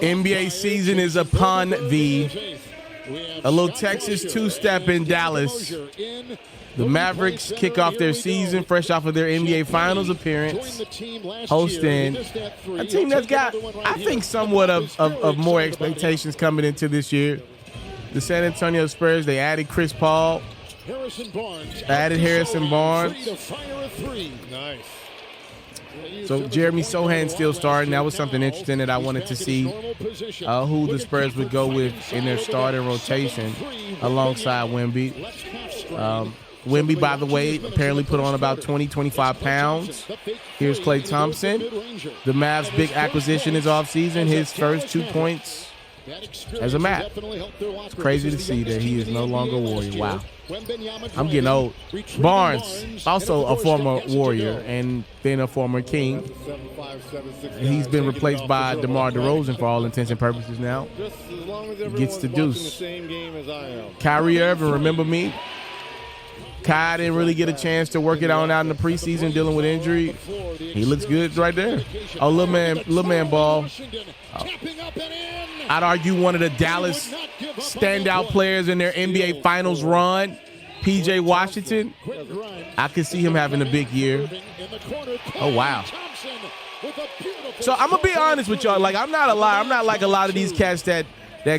NBA season is upon thee. A little Texas two-step in Dallas. The Mavericks kick off their season fresh off of their NBA Finals appearance, hosting a team that's got, I think, somewhat of more expectations coming into this year. The San Antonio Spurs, they added Chris Paul, added Harrison Barnes. Nice. So Jeremy Sohan's still starting. That was something interesting that I wanted to see who the Spurs would go with in their starting rotation alongside Wemby. Wemby, by the way, apparently put on about 20, 25 pounds. Here's Klay Thompson. The Mavs' big acquisition is offseason. His first 2 points as a Mav. It's crazy to see that he is no longer a Warrior. Wow. I'm getting old. Barnes, also a former Warrior and then a former King. He's been replaced by DeMar DeRozan for all intents and purposes now. Gets the deuce. Kyrie Irving, remember me? Kai didn't really get a chance to work it on out in the preseason, dealing with injury. He looks good right there. Oh, little man ball. I'd argue one of the Dallas standout players in their NBA Finals run, P.J. Washington. I could see him having a big year. Oh, wow. So I'm going to be honest with y'all. Like, I'm not a liar. I'm not like a lot of these cats that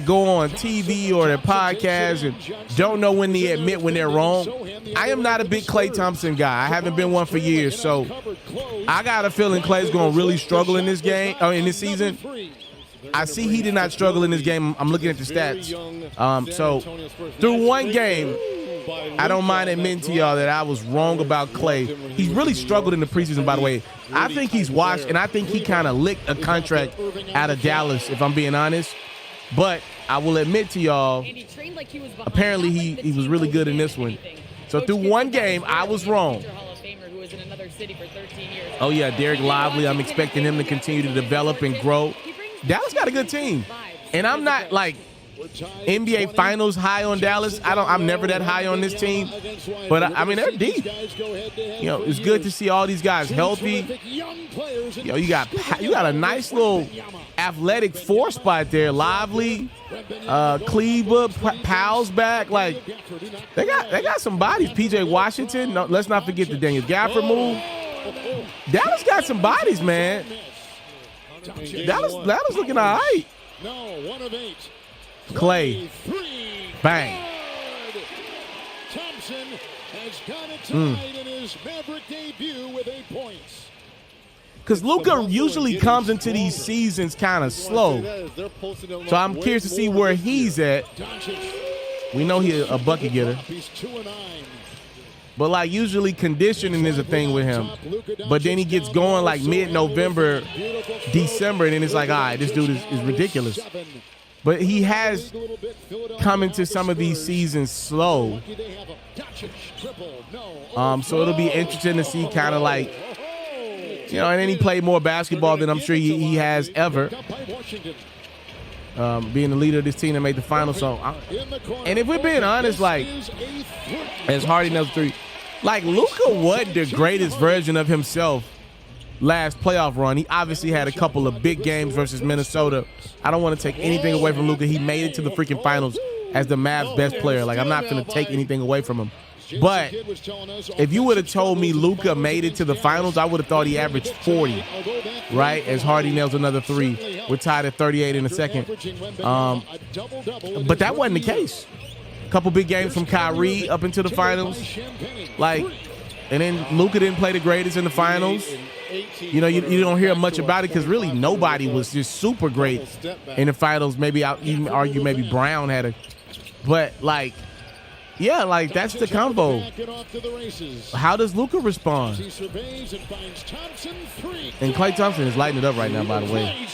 go on TV or their podcasts and don't know when they admit when they're wrong. I am not a big Klay Thompson guy. I haven't been one for years. So I got a feeling Klay's going to really struggle in this game, in this season. I see he did not struggle in this game. I'm looking at the stats. So through one game, I don't mind admitting to y'all that I was wrong about Klay. He's really struggled in the preseason, by the way. I think he's washed, and I think he kind of licked a contract out of Dallas, if I'm being honest. But I will admit to y'all, apparently he was really good in this one. So through one game, I was wrong. Oh, yeah, Derek Lively, I'm expecting him to continue to develop and grow. Dallas got a good team. And I'm not, like, NBA Finals high on Dallas. I'm never that high on this team. But, I mean, they're deep. You know, it's good to see all these guys healthy. You know, you got a nice little athletic four spot there. Lively, Kleber, Powell's back. Like, they got some bodies. P.J. Washington. No, let's not forget the Daniel Gafford move. Dallas got some bodies, man. Dallas looking all right. Klay. Bang. Thompson has got it tonight in his Maverick debut with 8 points. Because Luka usually comes into these seasons kind of slow. So I'm curious to see where he's at. We know he's a bucket getter. But, like, usually conditioning is a thing with him. But then he gets going, like, mid-November, December, and then it's like, all right, this dude is ridiculous. But he has come into some of these seasons slow. So it'll be interesting to see kind of like, you know, and then he played more basketball than I'm sure he has ever. Being the leader of this team that made the final. So, and if we're being honest, like, as Hardy knows three, like, Luka wasn't the greatest version of himself last playoff run. He obviously had a couple of big games versus Minnesota. I don't want to take anything away from Luka. He made it to the freaking finals as the Mavs' best player. Like, I'm not going to take anything away from him. But if you would have told me Luka made it to the finals, I would have thought he averaged 40, right? As Hardy nails another three. We're tied at 38 in a second. But that wasn't the case. A couple big games from Kyrie up into the finals. Like, and then Luka didn't play the greatest in the finals. You know, you don't hear much about it because really nobody was just super great in the finals. Maybe I'll even argue maybe Brown had a – but, like, yeah, like, that's the combo. How does Luka respond? And Klay Thompson is lighting it up right now, by the way.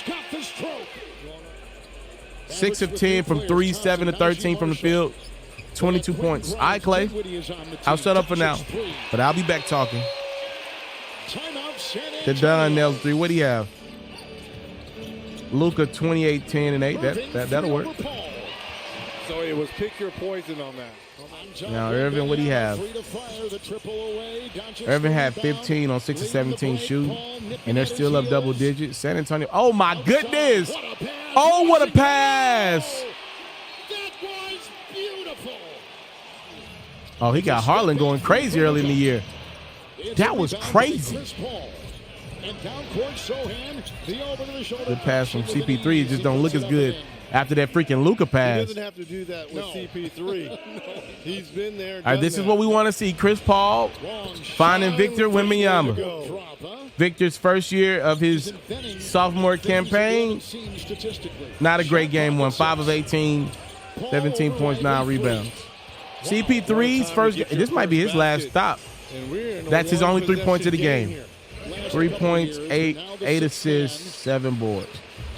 6 of 10 from 3, 7 of 13 from the field, 22 points. All right, Klay, I'll shut up for now, but I'll be back talking. The Don nails 3. What do you have? Luka 28, 10, and 8. That'll work. So it was pick your poison on that. Now, Irvin, what do you have? Irvin had 15 on 6 of 17 shooting, and they're still up double digits. San Antonio, oh, my goodness. Oh, what a pass. That was beautiful. Oh, he got Harlan going crazy early in the year. That was crazy. Good pass from CP3. It just don't look as good after that freaking Luka pass. He doesn't have to do that with CP3. He's been there. All right, this is what we want to see. Chris Paul finding Victor Wembanyama. Victor's first year of his sophomore campaign. Not a great game one. 5 of 18, 17 points, 9 rebounds. CP3's first. This might be his last stop. That's his only 3 points of the game. 3 points, 8 assists, 7 boards.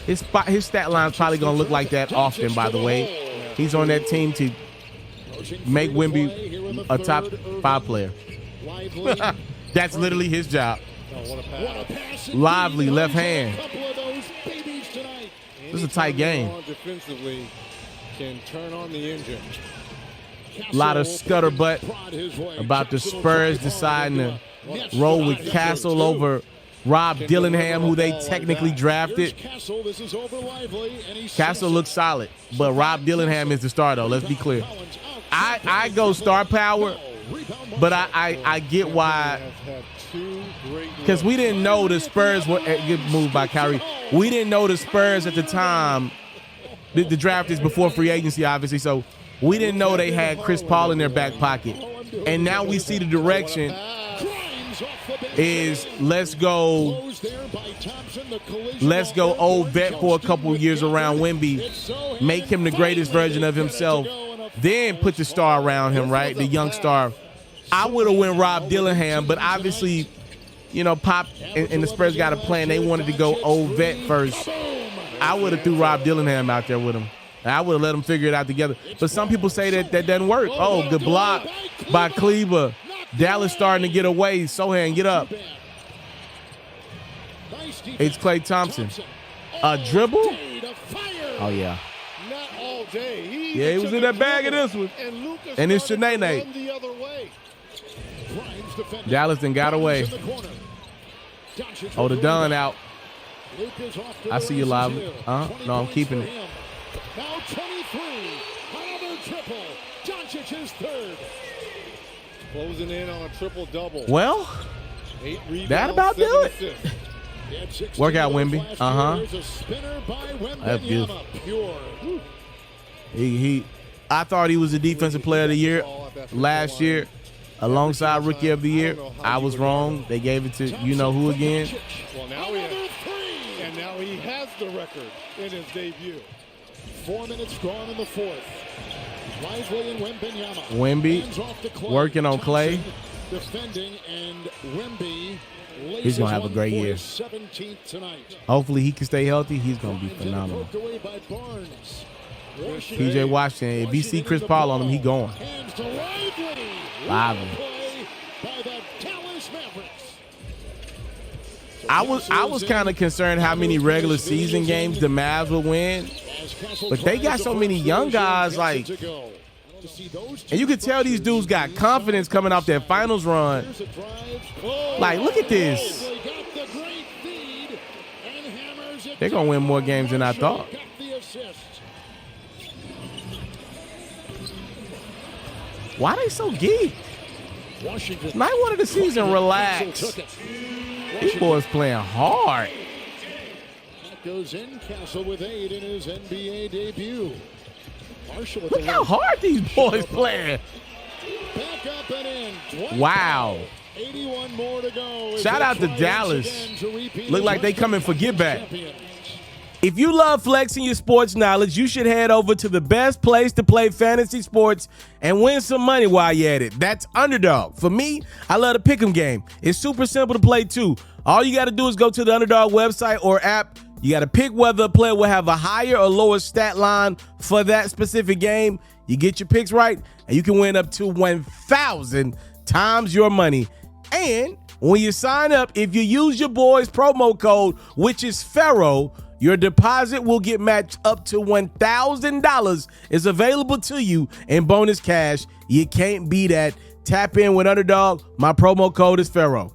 His stat line's probably gonna look like that often. By the way, he's on that team to make Wemby a top 5 player. That's literally his job. Lively left hand. This is a tight game. Defensively, can turn on the engine. A lot of scuttlebutt about the Spurs deciding to roll with Castle over Rob Dillingham, who they technically drafted. Castle looks solid, but Rob Dillingham is the star, though. Let's be clear. I go star power, but I get why. Because we didn't know the Spurs were a good move by Kyrie. We didn't know the Spurs at the time. The draft is before free agency, obviously, so we didn't know they had Chris Paul in their back pocket. And now we see the direction is let's go old vet for a couple of years around Wemby, make him the greatest version of himself, then put the star around him, right? The young star. I would have went Rob Dillingham, but obviously, you know, Pop and the Spurs got a plan. They wanted to go old vet first. I would have threw Rob Dillingham out there with him. I would have let them figure it out together. But some people say that doesn't work. Oh, good block by Kleber. Dallas starting to get away. Sohan, get up. It's Klay Thompson. A dribble? Oh, yeah. Yeah, he was in that bag of this one. And it's Shanae. Dallas done got away. Oh, the Dunn out. I see you live. No, I'm keeping it. Now 23. Another triple. Doncic is third. Closing in on a triple-double. Well, that about do it. Work out, Wemby. That's beautiful. I thought he was the defensive player of the year last year, alongside rookie of the year. I was wrong. They gave it to you-know-who again. Well, now he has the record in his debut. 4 minutes gone in the fourth. Lively and Wembanyama. Wemby working on Klay. Defending, and Wemby He's going to have a great year. 17th tonight. Hopefully he can stay healthy. He's going to be phenomenal. PJ Washington, if you see Chris Paul on him, he going. Lively. I was kind of concerned how many regular season games the Mavs would win. But they got so many young guys, like, and you can tell these dudes got confidence coming off their finals run. Like, look at this. They're going to win more games than I thought. Why they so geeked? Night one of the season, relax. These boys playing hard. Goes in, Castle with 8 in his NBA debut. Look how hard these boys playing. Back up and in. Wow. 81 more to go. Shout out to Dallas. Look like they coming for get back. If you love flexing your sports knowledge, you should head over to the best place to play fantasy sports and win some money while you're at it. That's Underdog. For me, I love the pick'em game. It's super simple to play too. All you got to do is go to the Underdog website or app. You got to pick whether a player will have a higher or lower stat line for that specific game. You get your picks right, and you can win up to 1,000 times your money. And when you sign up, if you use your boy's promo code, which is Ferro, your deposit will get matched up to $1,000 is available to you in bonus cash. You can't beat that. Tap in with Underdog. My promo code is Ferro.